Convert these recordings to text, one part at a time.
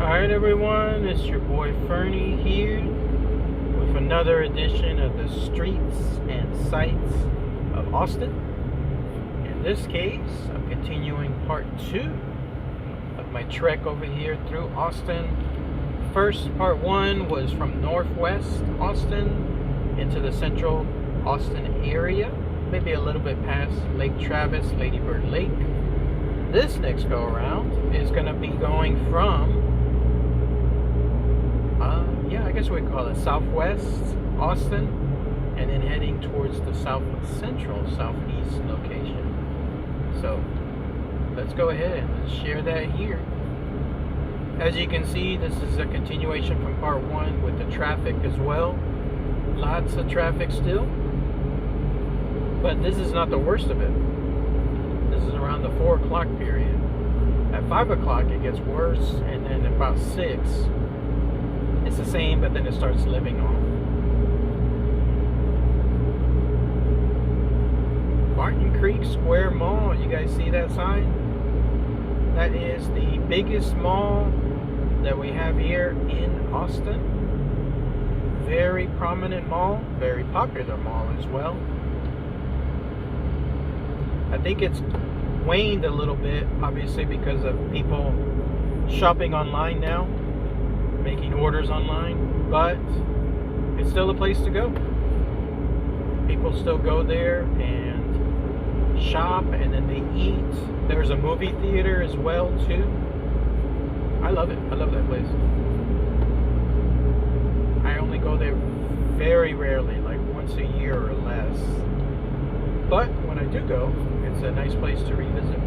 Alright everyone, it's your boy Fernie here with another edition of the Streets and Sights of Austin. In this case, I'm continuing part 2 of my trek over here through Austin. First, part 1 was from northwest Austin into the central Austin area, maybe a little bit past Lake Travis, Lady Bird Lake. This next go around is going to be going from I guess we call it southwest Austin, and then heading towards the south central southeast location. So let's go ahead and share that here. As you can see, this is a continuation from part 1 with the traffic as well. Lots of traffic still, but this is not the worst of it. This is around the 4 o'clock period. At 5 o'clock it gets worse, and then about 6 it's the same, but then it starts living off. Barton Creek Square Mall, you guys see that sign? That is the biggest mall that we have here in Austin. Very prominent mall, very popular mall as well. I think it's waned a little bit, obviously, because of people shopping online now, making orders online, but it's still a place to go. People still go there and shop, and then they eat. There's a movie theater as well too. I love it. I love that place. I only go there very rarely, like once a year or less, but when I do go, it's a nice place to revisit.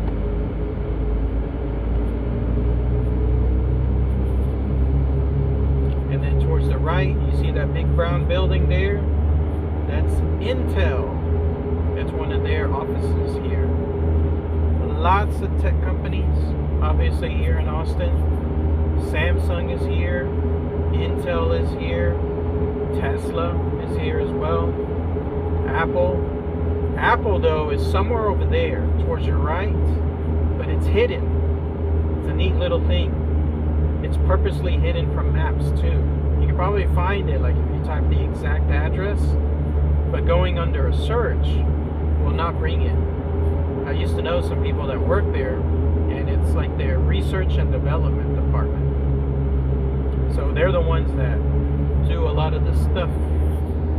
And then towards the right, you see that big brown building there? That's Intel. That's one of their offices here. Lots of tech companies, obviously, here in Austin. Samsung is here. Intel is here. Tesla is here as well. Apple, though, is somewhere over there towards your right, but it's hidden. It's a neat little thing. It's purposely hidden from maps too. You can probably find it, like if you type the exact address, but going under a search will not bring it. I used to know some people that work there, and it's like their research and development department. So they're the ones that do a lot of the stuff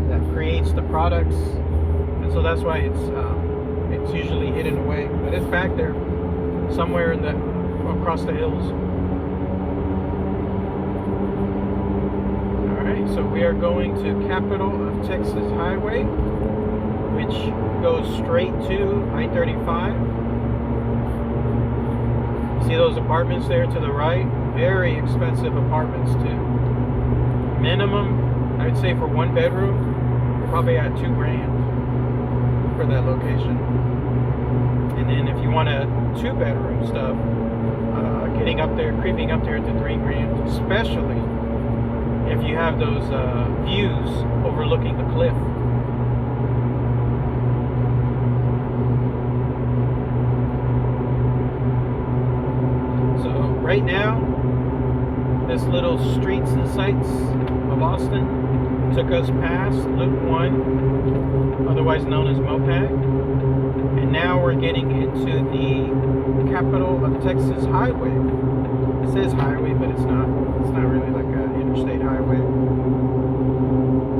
that creates the products, and so that's why it's usually hidden away. But it's back there, somewhere in across the hills. So we are going to Capital of Texas Highway, which goes straight to I-35. See those apartments there to the right? Very expensive apartments too. Minimum, I'd say for 1 bedroom, you're probably at $2,000 for that location. And then if you want a 2-bedroom stuff, getting up there, creeping up there to $3,000, especially if you have those views overlooking the cliff. So right now, this little Streets and Sights of Austin took us past Loop 1, otherwise known as Mopac, and now we're getting into the Capital of Texas Highway. It says highway, but it's not really like an interstate highway.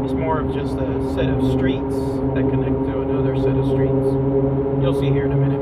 It's more of just a set of streets that connect to another set of streets. You'll see here in a minute.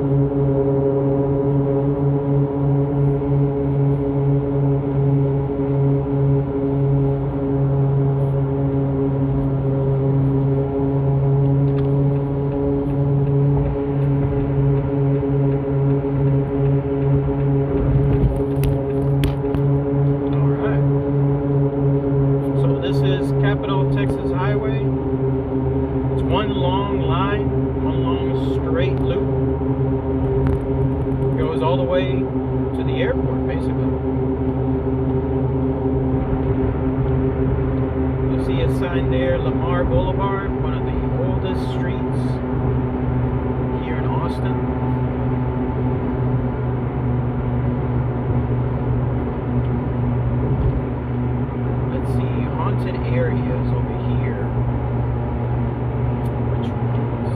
All the way to the airport, basically. You'll see a sign there, Lamar Boulevard, one of the oldest streets here in Austin. haunted areas over here. Which ones?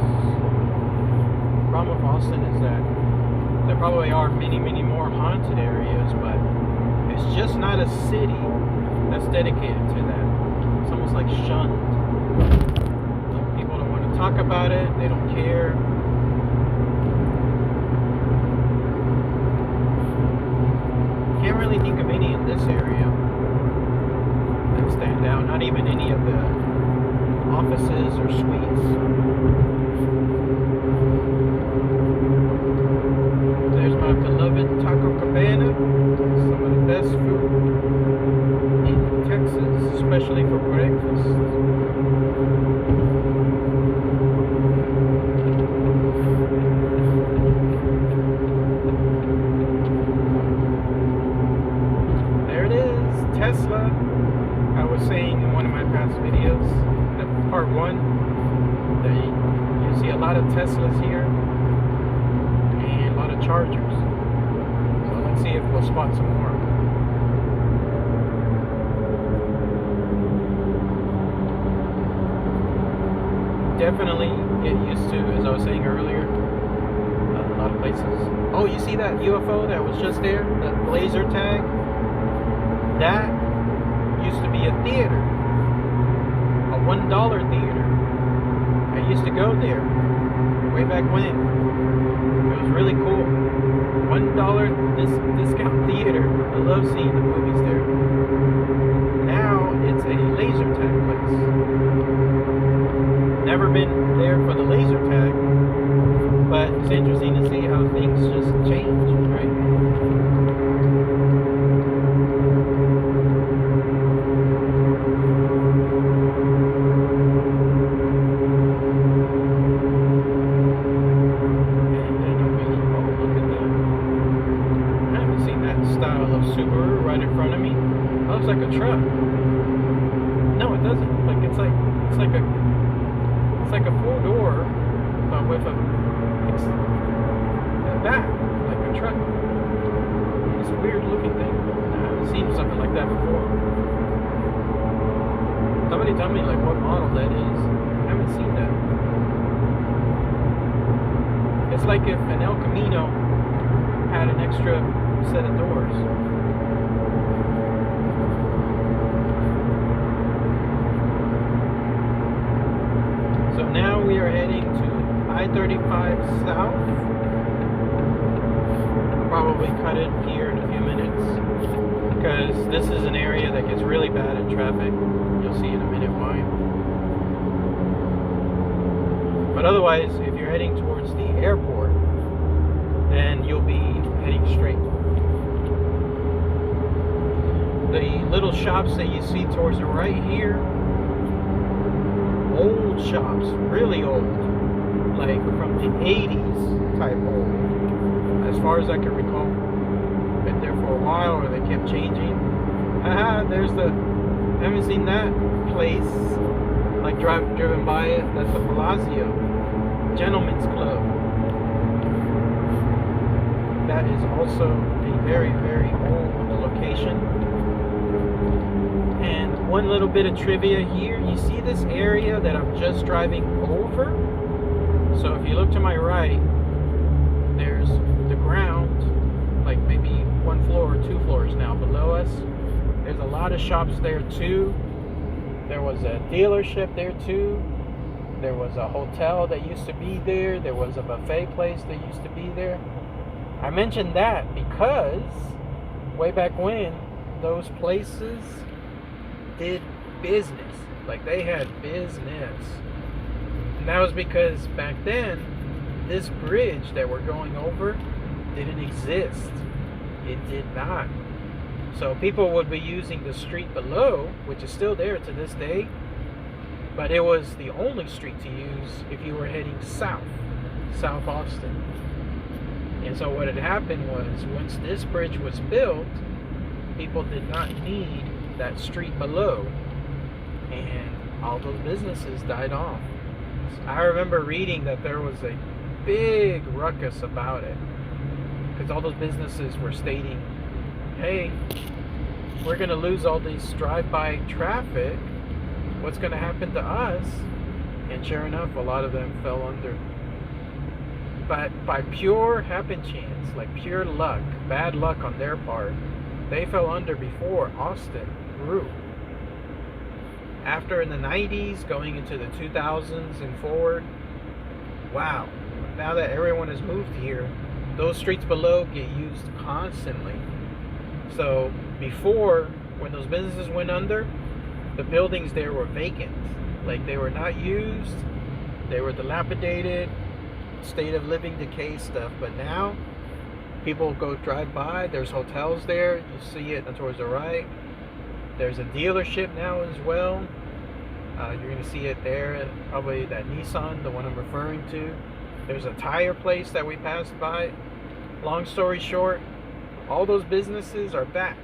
Problem with Austin is that there probably are many, many more haunted areas, but it's just not a city that's dedicated to that. It's almost like shunned. Like people don't want to talk about it. They don't care. Can't really think of any in this area that stand out. Not even any of the offices or suites. There's my beloved Taco Cabana. Some of the best food in Texas, especially for breakfast. There it is, Tesla. I was saying in one of my past videos, part 1, that you see a lot of Teslas here and a lot of Chargers. So let's see if we'll spot some more. Definitely get used to, as I was saying earlier, a lot of places. Oh, you see that UFO that was just there? That laser tag? That used to be a theater. A $1 theater. I used to go there way back when. It was really cool. $1 discount theater. I love seeing the movies there. Now it's a laser tag place. Never been there for the laser tag, but it's interesting to see how things just change, right? Subaru right in front of me. That looks like a truck. No, it doesn't. Like it's like a 4-door, but with a back like a truck. It's a weird looking thing. I haven't seen something like that before. Somebody tell me like what model that is. I haven't seen that. It's like if an El Camino had an extra set of doors. So now we are heading to I-35 South. I'll probably cut it here in a few minutes because this is an area that gets really bad in traffic. You'll see in a minute why. But otherwise, if you're heading towards the airport, then you'll be heading straight. The little shops that you see towards the right here, old shops, really old, like from the 80s type old, as far as I can recall. Been there for a while, or they kept changing. There's the, I haven't seen that place, like driven by it. That's the Palazzo Gentlemen's Club. That is also a very, very old location. And one little bit of trivia here, you see this area that I'm just driving over? So if you look to my right, there's the ground, like maybe 1 floor or 2 floors now below us. There's a lot of shops there too. There was a dealership there too. There was a hotel that used to be there. There was a buffet place that used to be there. I mentioned that because way back when, those places did business. Like they had business. And that was because back then, this bridge that we're going over didn't exist. It did not. So people would be using the street below, which is still there to this day, but it was the only street to use if you were heading south, South Austin. And so what had happened was, once this bridge was built, people did not need that street below, and all those businesses died off. I remember reading that there was a big ruckus about it, because all those businesses were stating, hey, we're going to lose all these drive-by traffic. What's going to happen to us? And sure enough, a lot of them fell under. But by pure happen chance, like pure luck, bad luck on their part, they fell under before Austin grew. After in the 90s, going into the 2000s and forward, wow, now that everyone has moved here, those streets below get used constantly. So before, when those businesses went under, the buildings there were vacant. Like they were not used, they were dilapidated, state of living decay stuff. But now, people go drive by, there's hotels there, you see it towards the right. There's a dealership now as well. You're going to see it there, probably that Nissan, the one I'm referring to. There's a tire place that we passed by. Long story short, all those businesses are back.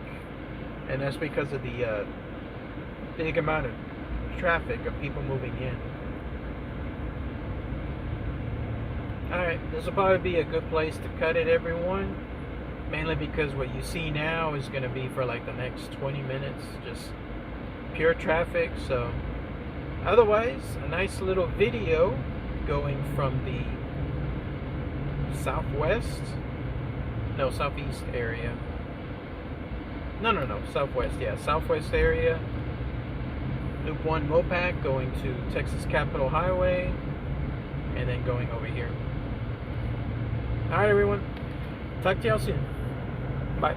And that's because of the big amount of traffic of people moving in. Alright, this will probably be a good place to cut it, everyone. Mainly because what you see now is going to be for like the next 20 minutes. Just pure traffic. So otherwise, a nice little video going from the southwest, no, southeast area. No, southwest, yeah, southwest area. Loop 1 Mopac going to Texas Capitol Highway, and then going over here. Alright, everyone. Talk to y'all soon. Bye.